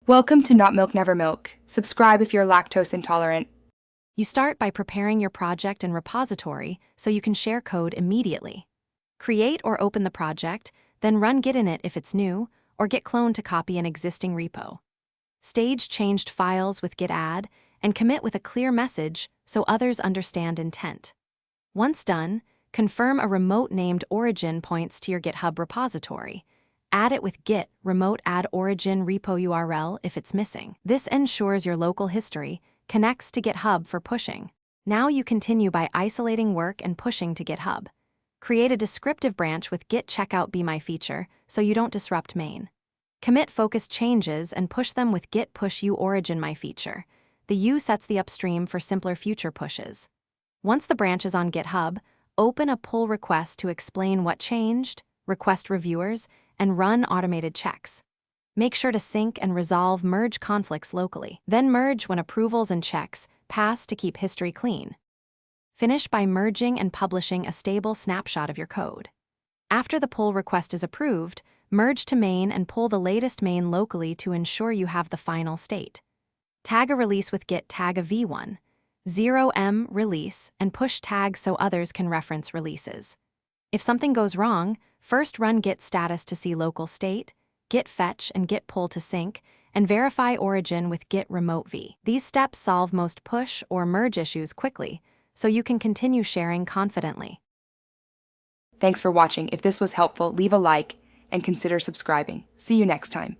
Welcome to Not Milk Never Milk. Subscribe if you're lactose intolerant. You start by preparing your project and repository so you can share code immediately. Create or open the project, then run Git init if it's new, or Git clone to copy an existing repo. Stage changed files with Git add, and commit with a clear message so others understand intent. Once done, confirm a remote named origin points to your GitHub repository. Add it with git remote add origin repo URL if it's missing. This ensures your local history connects to GitHub for pushing. Now you continue by isolating work and pushing to GitHub. Create a descriptive branch with git checkout be my feature so you don't disrupt main. Commit focused changes and push them with git push u origin my feature. The U sets the upstream for simpler future pushes. Once the branch is on GitHub, open a pull request to explain what changed, request reviewers, and run automated checks. Make sure to sync and resolve merge conflicts locally. Then merge when approvals and checks pass to keep history clean. Finish by merging and publishing a stable snapshot of your code. After the pull request is approved, merge to main and pull the latest main locally to ensure you have the final state. Tag a release with git tag a v1, 0m release, and push tags so others can reference releases. If something goes wrong, first run git status to see local state, git fetch and git pull to sync, and verify origin with git remote v. These steps solve most push or merge issues quickly, so you can continue sharing confidently. Thanks for watching. If this was helpful, leave a like and consider subscribing. See you next time.